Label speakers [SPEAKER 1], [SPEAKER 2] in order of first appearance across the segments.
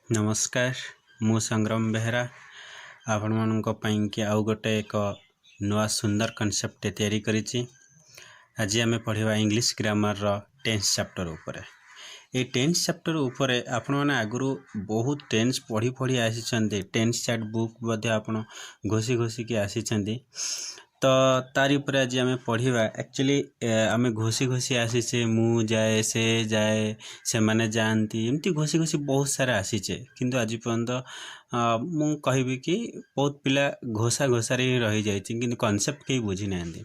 [SPEAKER 1] नमस्कार मु संग्राम बेहरा आपण मानक पई कि आउ गोटे एक नुआ सुंदर कॉन्सेप्ट तैयारी करिछि। आज आमे पढ़िबा इंग्लिश ग्रामर रो टेंस चैप्टर ऊपर। ए टेंस चैप्टर ऊपर आपण माने आगुरु बहुत टेंस पढ़ी पढ़ी आसीचंदी। टेंस चैट बुक मध्ये आपण घोसी घोसी के आसीचंदी। तो तारी ऊपर आज आमे पढ़िबा। एक्चुअली आमे घोसी घोसी आसीचे मु जाए से जाए से माने जानती एमती घोसी घोसी बहुत सारा आसीचे, किंतु आज पर्यंत मु कहबी कि बहुत पिला घोसा घोसारे ही रही जाइछि, किंतु कांसेप्ट के बुझी नांदी।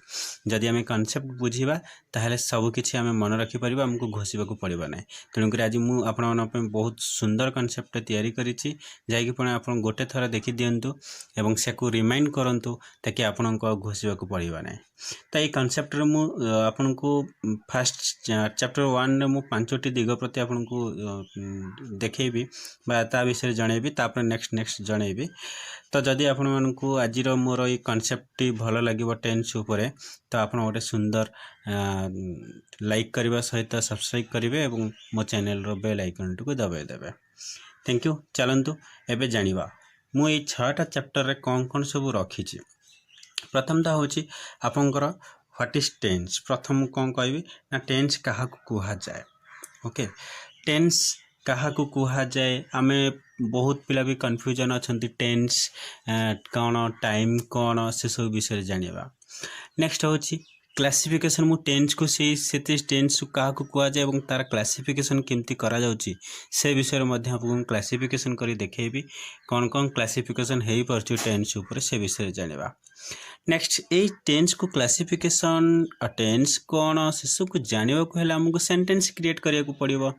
[SPEAKER 1] जदि आमे कांसेप्ट बुझीबा ताहले सब किछि आमे मन रखि परिबा, हमको घोसीबा को पड़िबा नै। तेणु करी आज मु आपण मन पे बहुत सुंदर कांसेप्ट तैयारी करिछि, जाय कि पण आपण गोटे थरा देखि दियंतु एवं सेको रिमाइंड करंतु ताकि आपण को घोसीबा को पड़िबा नै। त ए कांसेप्ट रे मु आपण को फर्स्ट चैप्टर 1 रे मु पांचोटी दिग प्रति आपण को देखैबी बा ता विषय जणैबी, तापर नेक्स्ट जणैबी। तो जदि आपण मानकु आजिर मोर ए कांसेप्ट भल लागिबो टेंस ऊपर, तो आपण गोटे सुंदर लाइक करबा सहित सब्सक्राइब करिवे एवं मो चैनल रो बेल आइकन को दबाइ देबे। Thank you. चलंतु एबे जानिबा मु ए 6टा चैप्टर रे कोन सब रखिछि। प्रथम ता होछि आपनकर व्हाट इज टेंस। प्रथम कोन कहबी ना टेंस काहा को कुहा जाय। ओके, टेंस काहा को कुहा जाए। आमे बहुत पिला भी कंफ्यूजन अछंती टेंस कोन टाइम कोन से सब विषय जानिबा। नेक्स्ट होछि क्लासिफिकेशन। मु टेंस को से टेंस काहा को कुहा जाए एवं तार क्लासिफिकेशन केमती करा जाउची से विषय मध्ये आपन क्लासिफिकेशन करी देखैबी। कोन कोन क्लासिफिकेशन हेई परछु टेंस ऊपर से विषय जानिबा। नेक्स्ट ए टेंस को क्लासिफिकेशन टेंस कोन से को जानिबा को हला हमको सेंटेंस क्रिएट करिया को पड़िबो।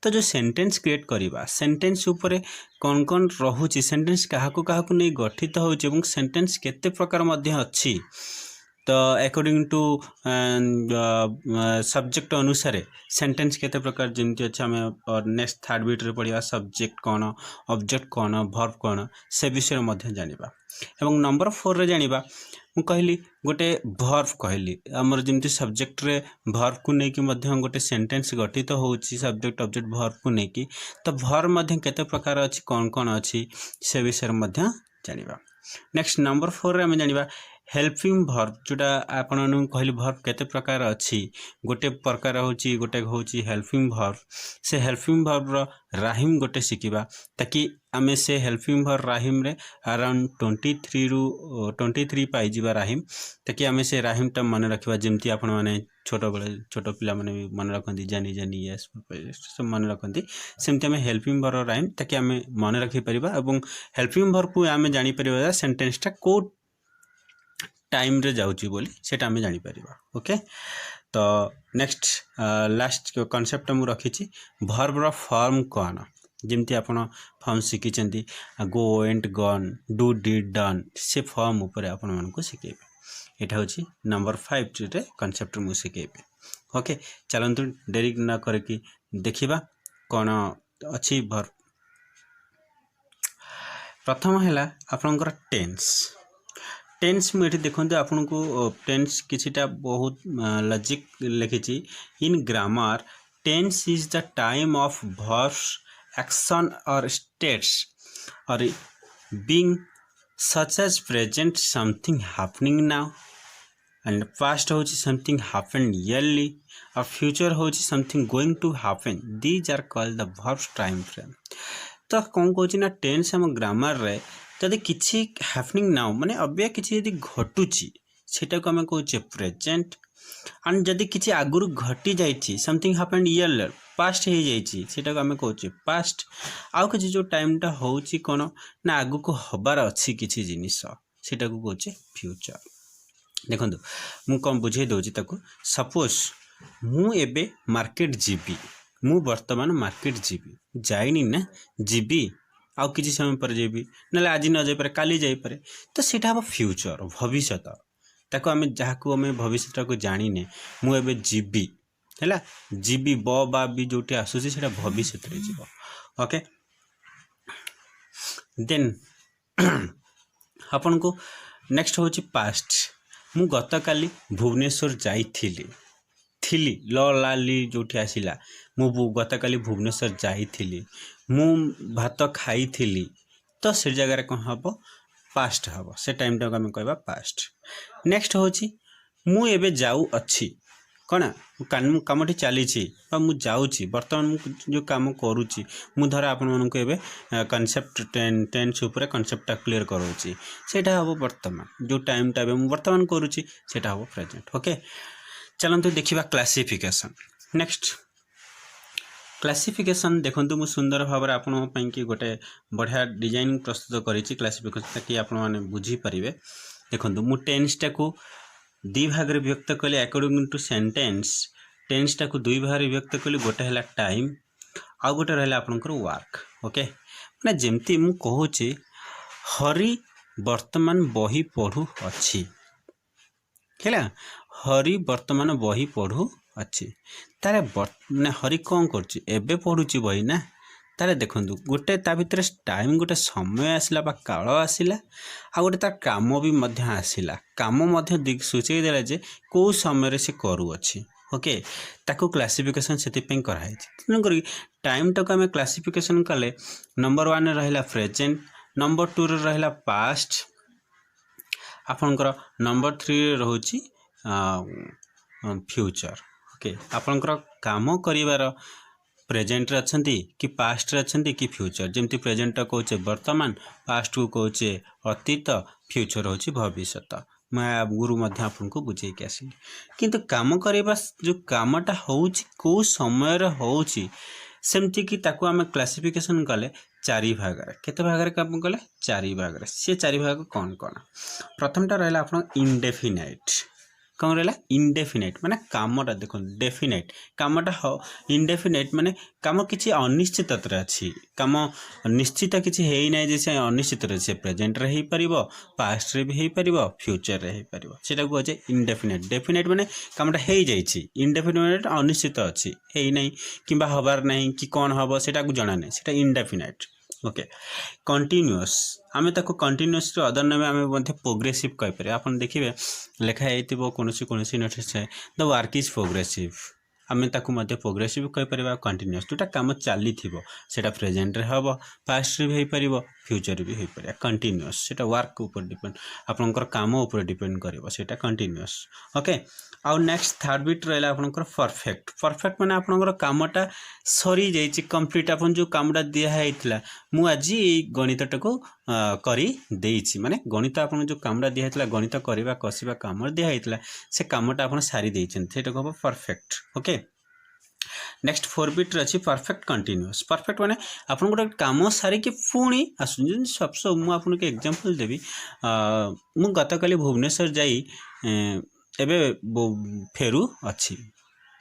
[SPEAKER 1] तो जो सेंटेंस क्रिएट करिबा, सेंटेंस ऊपर कोन कोन रहुची, सेंटेंस काहा को नै गठित होउची एवं सेंटेंस केते प्रकार मध्ये अछि। तो अकॉर्डिंग टू सब्जेक्ट अनुसार सेंटेंस केते प्रकार जेमति अछि हमें नेक्स्ट थर्ड बीट रे पढ़िबा। सब्जेक्ट कोन, ऑब्जेक्ट कोन, वर्ब कोन से विषय मध्ये जानिबा। एवं नंबर 4 रे जानिबा मु कहली गोटे वर्ब कहली हमर जेमति सब्जेक्ट रे वर्ब को नै कि मध्ये गोटे सेंटेंस गठित होउची सब्जेक्ट ऑब्जेक्ट वर्ब को नै कि। तो वर्ब मध्ये केते प्रकार अछि, कोन कोन अछि से विषय मध्ये जानिबा। नेक्स्ट नंबर 4 रे हम जानिबा हेल्पिंग वर्ब। जोटा आपन कहली वर्ब केते प्रकार अछि, गोटे प्रकार होची गोटे होची हेल्पिंग वर्ब। से हेल्पिंग वर्ब रो राहिम गोटे सिकिबा, ताकि आमे से हेल्पिंग वर्ब राहिम रे अराउंड 23 पाई जिबा राहिम, ताकि आमे से राहिम टा मन रखिबा। जेमति आपन माने छोटो पिला माने भी मन रखंती जानी यस सब मन रखंती, सेमति आमे हेल्पिंग वर्ब राहिम ताकि आमे मन रखि परिबा एवं हेल्पिंग वर्ब को आमे जानि परिबा सेंटेंस टा को टाइम रे जाउची बोली सेटा हमें जानि परिबा। ओके, तो नेक्स्ट लास्ट कांसेप्ट मु रखिछि वर्ब रो फॉर्म कोन। जेमति आपण फॉर्म सिखि चंदी go and gone, do did done, से फॉर्म ऊपर आपण मन को सिखेबे। एटा होछि नंबर 5 रे कांसेप्ट मु सिखेबे। ओके, चलंतु देरी न करके देखिबा कोन अछि वर्ब। प्रथम हैला आपनकर टेंस। टेंस में ये देखते आपन को टेंस किछिटा बहुत लॉजिक लिखिछि। In grammar tense is the time of verbs action or states or being such as present something happening now and past होछि समथिंग हैपेंड ईयरली और फ्यूचर होछि something going to happen. These are called the verbs time frame. तो कौन कहछि ना tense हम grammar रे जदि किछि हैपनिंग नाउ माने अबे किछि यदि घटुची सेटा को हम कहउचे प्रेजेंट। एंड जदि किछि आगुरु घटी जाइछि समथिंग हैपेंड ईयर पास्ट हे जाइछि सेटा को हम कहउचे पास्ट। आउ किछि जो टाइम टा होउची कोन ना आगु को हबार अछि किछि जिनिस सेटा को कहउचे फ्यूचर। देखंतु मु कोन बुझे दोछि ताको। सपोज मु एबे मार्केट जीबी, मु वर्तमान मार्केट जीबी, जाइनी ना जीबी आउ किछि समय पर जेबी नले आज न जाय पारे काली जाय पारे। तो सेटा हम फ्यूचर भविष्यत ताको हमें जाहाको हमें भविष्यत को जानी ने मु एबे जीबी हैला जीबी ब बा बी जोटी आसुसी सेटा भविष्यत रे जीवो। ओके, देन आपन को नेक्स्ट होची पास्ट। मु गत काली भुवनेश्वर जाइथिली थिली ल ला ली जोठी आसिला मु गतकाली भुवनेश्वर जाइथिली मु भात खाइथिली तो से जगह कौन हम पास्ट हम से टाइम टाक आम कह पास्ट। नेक्स्ट हूँ मु एबे जाऊ अच्छी कौन कमटी चली मुझे बर्तमान जो कम करुच्ची मु धर आपण एबे कॉन्सेप्ट टेंस ऊपर कॉन्सेप्ट क्लियर करूची सेटा हम वर्तमान जो टाइम टा मु वर्तमान करुच्ची सेटा हम प्रेजेंट। ओके चलते देखा क्लासिफिकेशन। नेक्स्ट क्लासिफिकेशन देखो मु सुंदर भाव आपण कि गोटे बढ़िया डिजाइन प्रस्तुत करी क्लासिफिकेशन ताकि आपण मैंने बुझीपारे। देखो मु टेन्स टाक दी भाग रे व्यक्त कले अकॉर्डिंग टू सेंटेंस टेन्स टाक दुई भाग रे व्यक्त कली गोटे है टाइम आउ गोटे रहा आपनकर वर्क। ओके मैंने जमती मु कहूची हरि वर्तमान बही पढ़ु अच्छी है हरि वर्तमान बही पढ़ु अच्छी तारे मैंने हरि कौन कर एबे पढ़ुची बही ना तारे देखो गोटे ता भितर टाइम गोटे समय आसला बा काल आसला आ गोटे तार काम भी मध्य आसला काम मध्य सूचई देला जे को समय रे से करूअछि। ओके ताको क्लासिफिकेशन से कराई तेणुक टाइम टाक आम क्लासिफिकेशन कले नंबर 1 रहा प्रेजेंट नंबर 2 रहा पास्ट आपनकर नंबर 3 रोची फ्यूचर। ओके आपनकर काम करिवार प्रेजेंट रे अछंती कि पास्ट रे अछंती कि फ्यूचर जेमती प्रेजेंट कहचे वर्तमान पास्ट को कहचे अतीत फ्यूचर होची भविष्यत मैं गुरु मध्य आपको बुझे के आसिली किंतु काम करबा जो कामटा होची को समय रे होची सेमती कि ताको आम क्लासिफिकेशन कले 4 भाग रे केते भाग रे काम कले 4 भाग रे से 4 भाग कौन कौन प्रथमटा रहला आपन इंडेफिनाइट कौन रहा इंडेफिनाइट माने कामटा देखो डेफिनाइट कामटा इंडेफिनाइट माने काम किसी अनिश्चित अच्छी काम निश्चित किसी है ना जे अनिश्चित रही प्रेजेंट रे हो पास्ट रे भी हो पार फ्यूचर रे हो पार सेटा कहे इंडेफिनाइट। डेफिनाइट माने कामटा हो जाइए इंडेफिनाइट अनिश्चित अच्छी है ना कि हबार नहीं कि कौन हम सेटा जना नहीं सेटा इंडेफिनाइट। ओके कंटिन्यूअस आमे ताको कंटिन्यूअस रो अदर नाम आमे मध्ये प्रोग्रेसिव कहि पारे आपन देखिबे लेखा हेतिबो कोनोसी नोटिस है द वर्क इज प्रोग्रेसिव आमे ताको मध्ये प्रोग्रेसिव कहि परिबा कंटिन्यूअस जोटा काम चाली थिबो सेटा प्रेजेंट रे हबो पास्ट रे भी होई परिबो फ्यूचर भी होई परिबो कंटिन्यूअस सेटा वर्क ऊपर डिपेंड आपनकर काम ऊपर डिपेंड करिवो सेटा कंटिन्यूअस। ओके आउ नेक्स्ट थर्ड बिट रहला आपनकर परफेक्ट परफेक्ट माने आपनकर कामटा सरी जाइछि कंप्लीट आपन जो कामटा दिया हैतला मु आज गणितटाको करी देइछि माने गणित आपन जो कामटा दिया हैतला गणित करबा कसिबा काम दिया हैतला से कामटा आपन सारी देइछन सेटा कहबो परफेक्ट। ओके नेक्स्ट 4 बिट अछि परफेक्ट कंटिन्यूअस परफेक्ट माने आपन गोटे काम सारी के पुणी आसुन सब मु आपन के एग्जांपल देबी मु गतकाली भुवनेश्वर जाई एबे फेरू अच्छी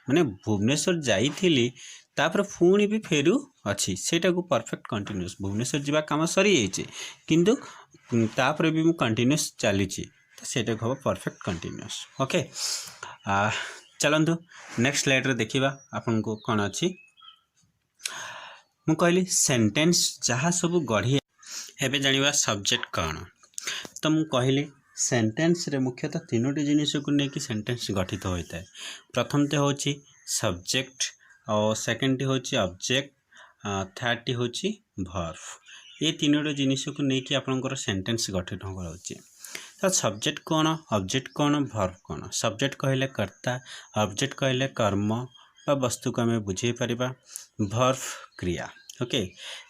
[SPEAKER 1] माने भुवनेश्वर जाइथिली तापर पुणी भी फेरू अच्छी सेटा को परफेक्ट कंटिन्यूअस भुवनेश्वर जीवा काम सरी जाइए किंतु तापर भी मु कंटिन्यूअस चली तो सेटा को परफेक्ट कंटिन्यूअस। ओके चलंतु नेक्स्ट स्लाइड रे देखिबा आपन को कोन अछि मु कहली सेंटेंस जहाँ सब गढ़ी एबे जानिबा सब्जेक्ट कौन तो मु कहली सेंटेंस रे मुख्यतः तीनोटी जिनिस को लेकिन सेंटेंस गठित होता है। प्रथम तो होची सब्जेक्ट और सेकंड होची ऑब्जेक्ट थर्ड होची वर्ब ये तीनोटी जिनिस को लेकिन आपनकर सेंटेंस गठित होची। तो सब्जेक्ट कौन ऑब्जेक्ट कौन वर्ब कौन सब्जेक्ट कहले कर्ता ऑब्जेक्ट कहले कर्म बा वस्तु को आम बुझे पारिबा वर्ब क्रिया। ओके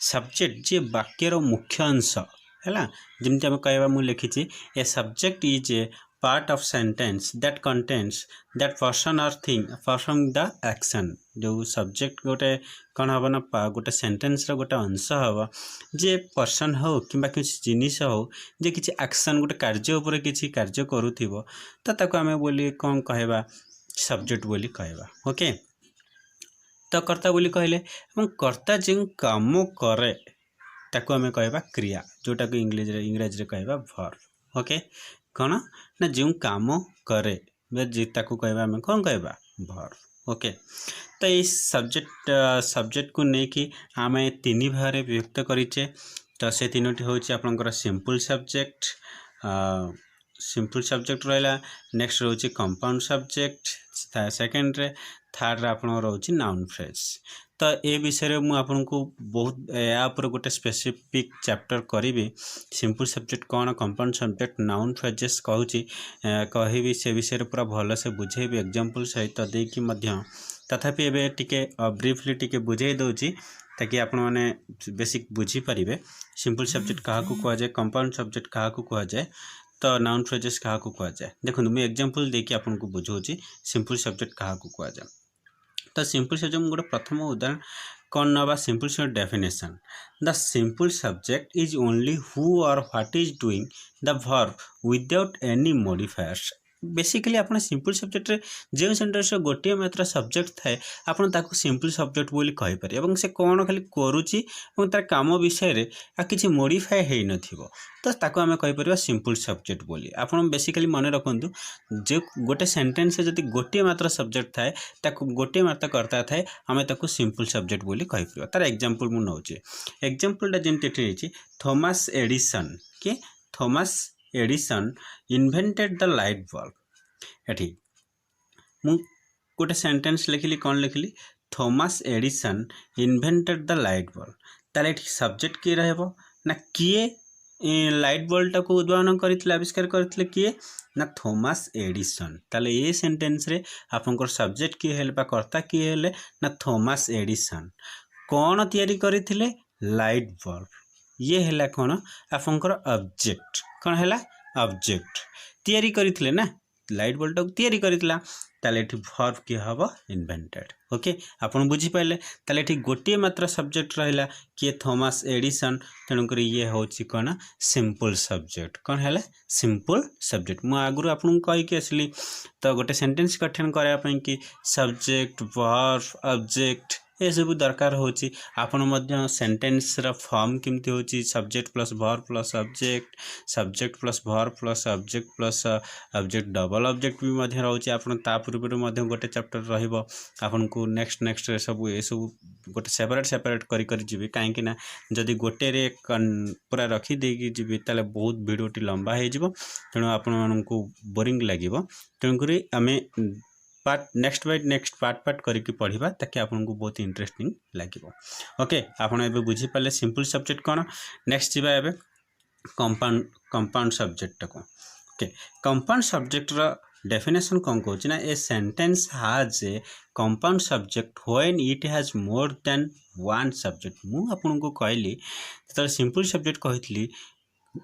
[SPEAKER 1] सब्जेक्ट जे वाक्यर मुख्य अंश है जमती आम कह मुझे लिखी a subject is a part of sentence that contains that person और थिंग परफॉर्म द एक्शन जो सब्जेक्ट गोटे कौन हम ना गोटे सेंटेंस गोटे अंश हम जे पर्सन हो कि किसी जिनिस हो जे किसी एक्शन गोटे कार्य उपर किसी कार्य करूथिबो तो ताको आमे बोली कौन कहवा सब्जेक्ट बोली कहवा। ओके तो कर्ता बोली कहले कर्ता जो काम करे ताको आमे कहवा क्रिया जोटा को इंग्रेजी रे कहवा वर्ब। ओके कौन ना जो काम करे ताको कहवा आमे कौन कहवा वर्ब। ओके तो ये सब्जेक्ट को लेकिन आम 3 भाग व्यक्त करें तो से 3टी हूँ आपंकर सिंपल सब्जेक्ट सिंपल सब्जेक्ट रहा नेक्स्ट रोचे कंपाउंड सब्जेक्ट सेकेंड रे थर्ड रे आपन रोचे नाउन फ्रेज तो ए विषय में आपन को बहुत या गोटे स्पेसिफिक चैप्टर करी सिंपल सब्जेक्ट कौन कंपाउंड सब्जेक्ट नाउन फ्रेजेस कहबी से विषय पूरा भल से बुझेबी एग्जांपल सहित देकी मध्य तथापि एबे टिके ब्रीफली टिके बुझे दउची ताकि आपण माने बेसिक बुझी परिबे सिंपल सब्जेक्ट कहा को कह जाए कंपाउंड सब्जेक्ट कहा को कह जाए तो नाउन फ्रेजेस कहा को कह जाए देखो मैं एग्जांपल देकी आपन को बुझौची सिंपल सब्जेक्ट कहा को कह जाए तो सिंपल सब्जेक्ट गोटे प्रथम उदाहरण कौन नवा simple subject definition the simple subject is only who or what is doing the verb without any modifiers basically आपन सिंपल सब्जेक्ट रे जे सेंटेंस गोटे मात्र सब्जेक्ट थाए आपन ताको सिंपल सब्जेक्ट बोली कहि पारे एवं से कोन खाली करूची एवं तार काम विषय रे आ किछि मॉडिफाई हेइ नथिबो तो ताको हमें कहि परिबा सिंपल सब्जेक्ट बोली आपन बेसिकली मन रखंतु जे गोटे सेंटेंस जदि गोटे मात्र सब्जेक्ट थाए ताको गोटे मात्र करता थाए हमें ताको सिंपल सब्जेक्ट बोली कहि परिबा तार एग्जांपल मु नउची एग्जांपल दा जेंते ठी थॉमस एडिसन के Thomas Edison invented the light bulb एठी मु गोटे सेंटेंस लिखिली कौन लिखिली Thomas Edison invented the light bulb ताले एठी सब्जेक्ट किए रहबो ना किए लाइट बल्ब टाको उद्भावन करथिले आविष्कार करथिले किए ना थॉमस एडिसन ताले ए सेंटेंस रे आपनकर सब्जेक्ट किए हेले बा कर्ता किए हेले ना थॉमस एडिसन कौन तैयारी करथिले लाइट बल्ब ये हेला कौन आपनकर ऑब्जेक्ट कौन हेला ऑब्जेक्ट तैयारी करथिले ना लाइट बल्ब टाको तैयारी करथिला ताले एठी वर्ब की हबो इन्वेंटेड ओके आपन बुझी पाइले ताले एठी गोटे मात्र सब्जेक्ट रहला कि थॉमस एडिसन तेणु करी ये होची कोन सिंपल सब्जेक्ट कौन हेला सिंपल सब्जेक्ट मु आगुरु आपन कहि के असली तो गोटे सेंटेंस गठन करया पई कि सब्जेक्ट वर्ब ऑब्जेक्ट ये सब दरकार होची आपन मध्य सेंटेंस रा फॉर्म किमती होची subject plus verb plus object subject plus verb plus object double object भी मध्य रहउची आपन ता पूर्व मध्य गोटे चैप्टर रहइबो आपन को नेक्स्ट सब ये सब गोटे सेपरेट करी जिबे काहे कि ना जदि गोटे रे पूरा रखी देकी जिबे ताले बहुत वीडियोटी लंबा हे जिवो तेणु आपन मानन को बोरिंग लागिवो तेणु करी आमे नेक्स्ट पार्ट करके पढ़ा ताकि आपको बहुत इंटरेस्टिंग लगे ओके आपन एबे बुझी पाले सिंपल सब्जेक्ट कौन नेक्स्ट जीवा एबे कंपाउंड सब्जेक्ट को ओके कंपाउंड सब्जेक्ट रा डेफिनेशन कौन कहूँ ना a sentence has a compound subject when it has more than one subject मु आपन को कहली तो सिंपल सब्जेक्ट कहली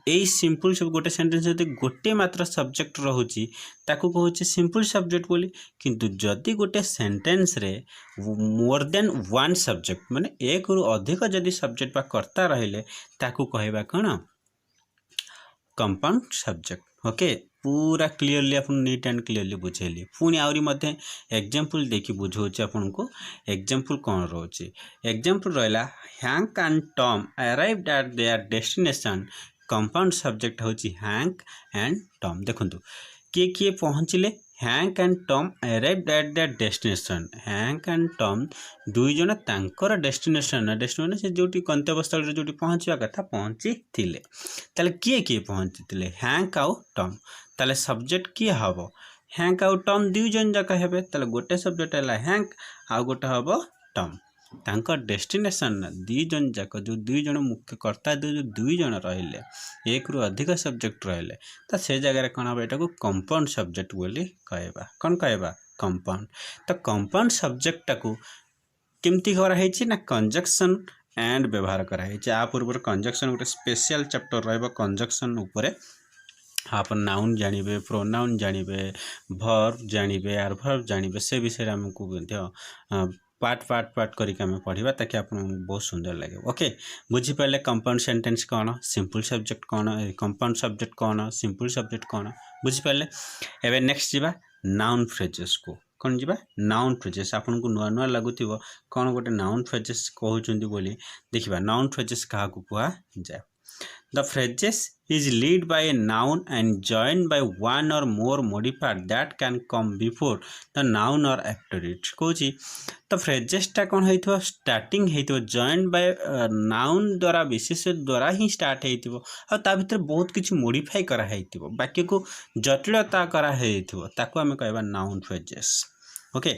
[SPEAKER 1] ए सिंपल सब गोटे सेंटेंस जदि गोटे मात्र सब्जेक्ट रहुची ताकू कहूचे सिंपल सब्जेक्ट बोली किंतु जदि गोटे सेंटेंस रे मोर देन वन सब्जेक्ट माने एक रु अधिक जदि सब्जेक्ट बा कर्ता रहिले ताकू कहबा कोन कंपाउंड सब्जेक्ट ओके पूरा क्लियरली अपन नीट एंड क्लियरली बुझेली पुणी आउरी मध्य एग्जांपल देखि बुझौची आपन को एग्जांपल कौन रोची एग्जांपल रहला Hank and Tom arrived at their destination compound subject होची हैंक एंड टॉम देखंतु किए पहुँचले Hank and Tom arrived at their destination Hank and Tom दुई जन तांकर डेस्टिनेशन से जोटी गंतव्यस्थल रे जोटी पहुँचवा कथा पहुँची थिले ताले किए पहुँची थिले हैंक आउ टॉम ताले सब्जेक्ट किए हबो हैंक आउ टॉम दुई जन जाक हेबे ताले गोटे सब्जेक्ट हैला हैंक आउ गोटे हबो टॉम तांकर डेस्टिनेशन दुई जन जाक जो दुई जन मुख्य कर्ता जो दुई जन रहिले एक रु अधिक सब्जेक्ट रहिले तो से जगह कौन हम एटा को कंपाउंड सब्जेक्ट बोली कहबा कौन कहबा कंपाउंड तो कंपाउंड सब्जेक्ट टाको केमती करा हेछि ना कंजक्शन एंड व्यवहार करा हेछि आ पूर्व कंजक्शन गोटे स्पेशल चैप्टर रहबो कंजक्शन ऊपर आप नाउन जानिबे प्रोनाउन जानिबे वर्ब जानिबे एडवर्ब जानिबे से विषय हमको पार्ट करके हमें पढ़ा ताकि आप बहुत सुंदर लगे ओके बुझी पारे कंपाउंड सेंटेंस कौन सिंपल सब्जेक्ट कौन कंपाउंड सब्जेक्ट कौन सिंपल सब्जेक्ट कौन बुझी पारे एबे नेक्स्ट जीवा नाउन फ्रेजेस को कौन जीवा नाउन फ्रेजेस आपन को नुआ नुआ लगुथिबो कौन गोटे नाउन फ्रेजेस कहउचंदी बोली देखिबा नाउन फ्रेजेस कहा को कुआ जाय The phrases is lead by a noun and joined by one or more modifier that can come before the noun or after it. Cauchy तो फ्रेजेसटा कौन होइथिबो स्टार्टिंग होइथिबो जॉइंड बाय नाउन द्वारा विशेष द्वारा ही स्टार्ट होइथिबो आ ता भीतर बहुत किछि मॉडिफाई करा होइथिबो वाक्य को जटिलता करा होइथिबो ताको हमें कहबा नाउन फ्रेजेस। ओके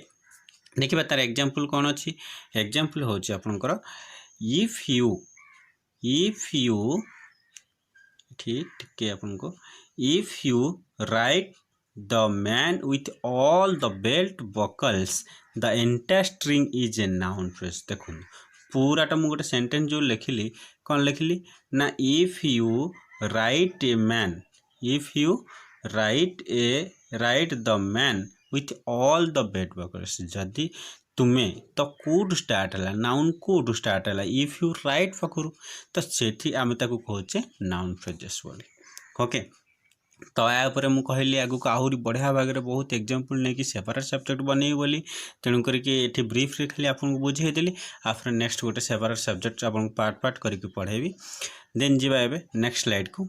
[SPEAKER 1] देखिबा तार एग्जांपल कौन अछि एग्जांपल होछि आपनकर इफ यू ठीक के आपनको if you write the man with all the belt buckles the entire string is a noun phrase। देखो पूराटा मुझे गोटे सेंटेंस जो लिखिली कौन लिखिली ना if you right a man if you write the man with all the belt buckles जदि तुम्हें तो कौटू start है नाउन कौटू स्टार्ट है इफ यू राइट पाखु तो से आम ताको कहे नाउन फ्रेजेस बोली। ओके तो या मुझे कहली आगु आहरी बढ़िया भाग में बहुत एग्जांपल नहीं कि सेपरेट सब्जेक्ट बनई बोली तेणु करके ब्रीफ्रे खाली आपको बुझेदेली आफ्टर नेक्स्ट गोटे सेपरेट सब्जेक्ट आपको पार्ट पार्ट करके पढ़ेबी। देन जीवा एबे नेक्स्ट स्लाइड को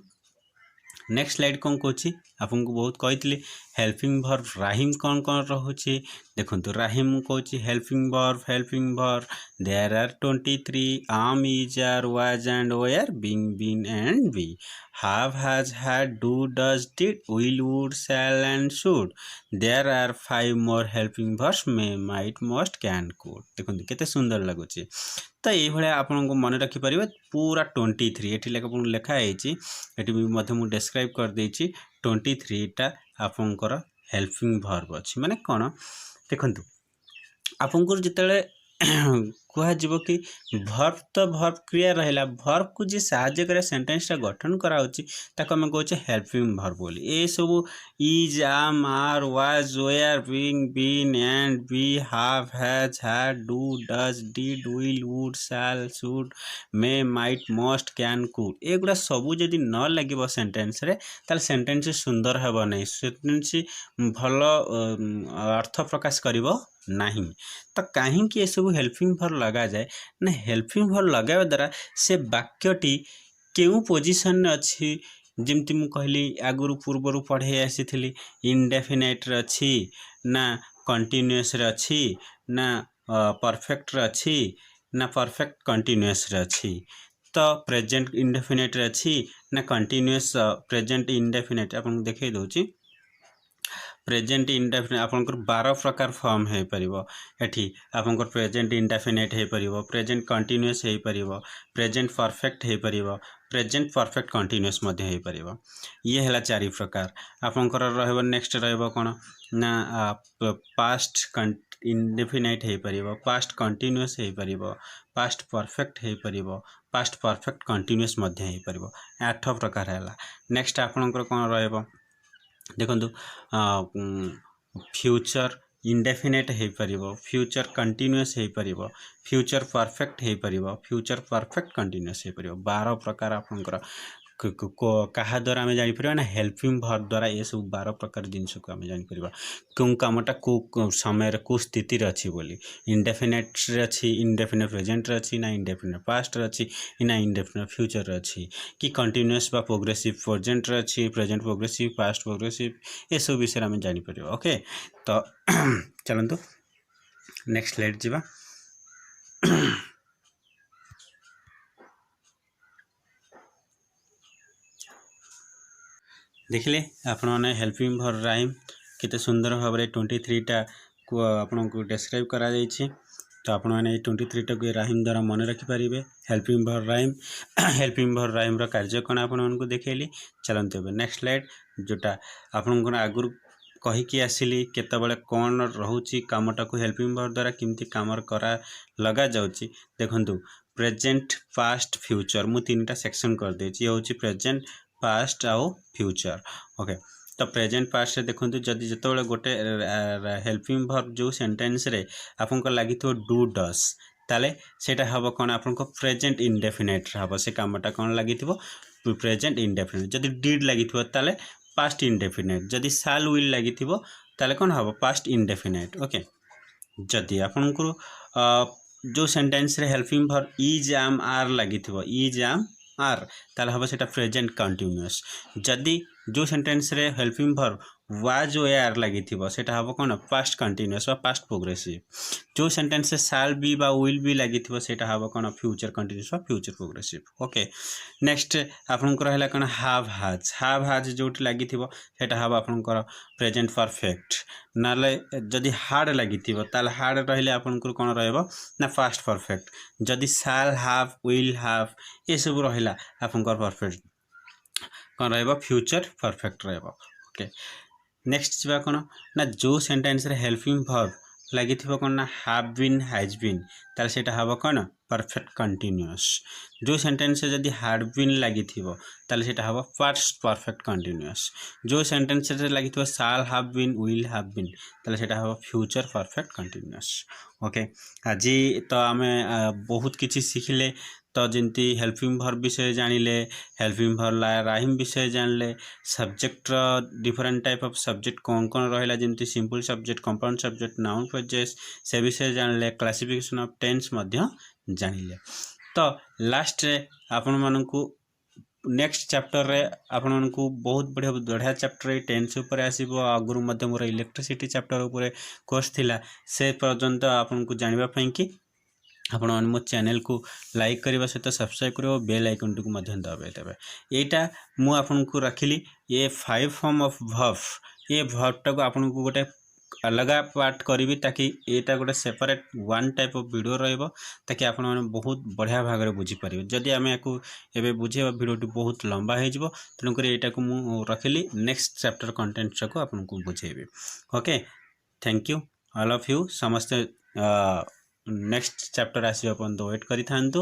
[SPEAKER 1] नेक्स्ट स्लाइड कौन कौची आपको बहुत कही हेल्पिंग वर्ब राहिम कौन कौन रोचे देखो राहिम कौची helping verb there are 23 am is are was and were being been and be have has had do does did will would shall and should there are 5 more helping verbs may might must can could देखो केते सुंदर लगुची तो ये भाया आपको मन रखिपर पूरा 23 ये लिखाई ये डिस्क्राइब कर देछि 23 टा आपंकर हेल्पिंग वर्ब अच्छी माने कौन देखु आपंकर जिते कह कि भर्ब तो भर्ब क्रिया रहा भर्ब को जी साहाଯ୍य करे सेंटेंसटा गठन कराउची ताको हम कहचे हेल्पिंग भर्ब बोली ए सब is am are was were being been and be have has had do does did will would shall should may might must can could एगुड़ा सब जदि न लगे सेंटेंस रे ताल सेंटेंस सुंदर हेब नहीं सेंटेंस भल अर्थ प्रकाश करिवो नहीं तो कहीं ये सब हेल्पिंग वर्ब लगा जाए ना हेल्पिंग वर्ब लगावा द्वारा से वाक्यटी केउ पोजिशन अच्छी जमती मु कहली आगुरु पूर्वर पढ़े आसी इनडेफिनाइट अच्छी ना कंटिन्यूअस अच्छी ना परफेक्ट अच्छी ना परफेक्ट कंटिन्यूअस अच्छी तो प्रेजेंट इनडेफिनाइट अच्छी ना कंटिन्यूअस प्रेजेंट इनडेफिनाइट आपन देखे दोची प्रेजेंट इनडेफिनाइट आपनकर 12 प्रकार फॉर्म है परिबो एठी आपनकर प्रेजेंट इनडेफिनाइट है परिबो प्रेजेंट कंटिन्यूअस है परिबो प्रेजेंट परफेक्ट है परिबो प्रेजेंट परफेक्ट कंटिन्यूअस मध्ये है परिबो ये हला 4 प्रकार आपनकर रहबो नेक्स्ट रहबो कोन ना पास्ट इनडेफिनाइट है परिबो पास्ट कंटिन्यूअस है परिबो पास्ट परफेक्ट है परिबो पास्ट परफेक्ट कंटिन्यूअस मध्ये है परिबो 8 प्रकार हला नेक्स्ट आपनकर कोन रहबो देखो फ्यूचर इनडेफिनाइट हो पारिबो फ्यूचर कंटिन्यूअस हो पारिबो फ्यूचर परफेक्ट हो पारिबो फ्यूचर परफेक्ट कंटिन्यूअस हो पारिबो 12 प्रकार आपनकर कहा द्वारा आम जापर ना हेल्पिंग वर्ब द्वारा ये सब 12 प्रकार जिनस को आम जापर क्यों कमटा को समय को स्थिति अच्छी बोली इनडेफिनाइट अच्छी इनडेफिनाइट प्रेजेंट अच्छी ना इनडेफिनाइट पास्ट अच्छी ना इनडेफिनाइट फ्यूचर अच्छी कि कंटिन्यूअस बा प्रोग्रेसिव प्रेजेंट अच्छी प्रेजेंट प्रोग्रेसिव पास्ट प्रोग्रेसिव ये सब विषय आम जापर। ओके तो चलतु नेक्स्ट स्लाइड जीवा देखिले आपण मैंने हेल्पिंग वर्ब राइम केते सुंदर भाव में 23 टा को आपन को डिस्क्राइब करा जायछि तो आपण मैंने 23 टा को राइम द्वारा मन रखि परिबे helping verb rhyme helping verb rhyme रो कार्य कोन आपन को देखेली चलंते बे नेक्स्ट स्लाइड जोटा आपन को आगुर कही कि आसिली केते बळे कोन रहउची कामटा को हेल्पिंग वर्ब द्वारा किमती कामर करा लगा जाउची देखंतु प्रेजेंट पास्ट फ्यूचर मु तीनटा सेक्शन कर देछि ये होची प्रेजेंट पास्ट आउ फ्यूचर। ओके तो प्रेजेंट पास्ट देखो जदि जिते गोटे हेल्पिंग वर्ब जो सेंटेंस रे आपन लगी डू डस ताले सेटा हबो कोन आपन को प्रेजेंट इनडेफिनाइट हबो से कामटा कोन लगी प्रेजेंट इनडेफिनाइट जदि डिड लगी ताले पास्ट इनडेफिनाइट जदि शाल विल लगी ताले कोन हबो पास्ट इनडेफिनाइट। ओके जदि आपन को जो सेंटेंस रे helping verb is am are लगी इज आम आर ताल हम सेटा प्रेजेंट कंटिन्यूअस जदि जो सेंटेंस रे हेल्पिंग वर्ब वाज ओ आर लगी थिबो सेटा हम कोन पास्ट कंटिन्यूअस बा पास्ट प्रोग्रेसिव जो सेंटेंस रे शाल बी बा विल बी लगी थिबो सेटा हम कोन फ्यूचर कंटिन्यूअस बा फ्यूचर प्रोग्रेसिव ओके नेक्स्ट आपन को रहला कोन हैव हैज जोट लगी थिबो सेटा हम आपन को प्रेजेंट परफेक्ट नाले जदि हार्ड लगी थिबो ताल हार्ड रहले आपन को कोन रहबो ना पास्ट परफेक्ट जदि शाल हैव विल हैव ये सब रहला आपन को परफेक्ट कौन रहबो फ्यूचर परफेक्ट रहबो ओके नेक्स्ट जीवा कोन ना जो सेंटेंस रे हेल्पिंग वर्ब लगी थिबो कोन ना हैव बीन हैज बीन ताल सेटा हबो कोन परफेक्ट कंटिन्यूअस जो सेंटेंस रे जदी हैड बीन लगी थिबो ताल सेटा हबो पास्ट परफेक्ट कंटिन्यूअस जो सेंटेंस रे लगी थिबो shall have been will have been ताल सेटा हबो फ्यूचर परफेक्ट कंटिन्यूअस ओके आज तो आमे बहुत किछि सिखले तो जंती हेल्पिंग वर्ब विषय जानिले हेल्पिंग वर्ब राइम विषय जानले subject different type of subject कौन कौन रहेला जंती simple subject compound subject noun phrases से विषय जानले क्लासिफिकेशन ऑफ टेंस मध्य जानिले तो लास्ट रे आपण मानकू नेक्स्ट चैप्टर रे आपण मानकू बहुत बढ़िया चैप्टर रे टेंस ऊपर आसीबो आगुरु मध्य मोर इलेक्ट्रिसिटी चैप्टर ऊपर कोर्स थिला से पर्यंत आपण को जानिबा पई कि आपण मो चैनल को लाइक करबा सहित सब्सक्राइब करो बेल आइकन को मध्य दबाइ देबे एटा मु आपन को रखिली ये 5 फॉर्म ऑफ वर्ब ये वर्ब टा को आपन को गोटे अलग पार्ट करी ताकि एटा गोटे separate one type of video रहइबो ताकि आपण माने बहुत बढ़िया भाग रे बुझी परिबे जदि आमे याकू एबे बुझेबा वीडियो टी बहुत लंबा हे जिवो तनु करे एटा को मु रखिली नेक्स्ट चैप्टर कंटेंट को आपन को बुझेबे okay thank you all of you समस्त नेक्स्ट चैप्टर आसी अपन तो वेट करी थांतु।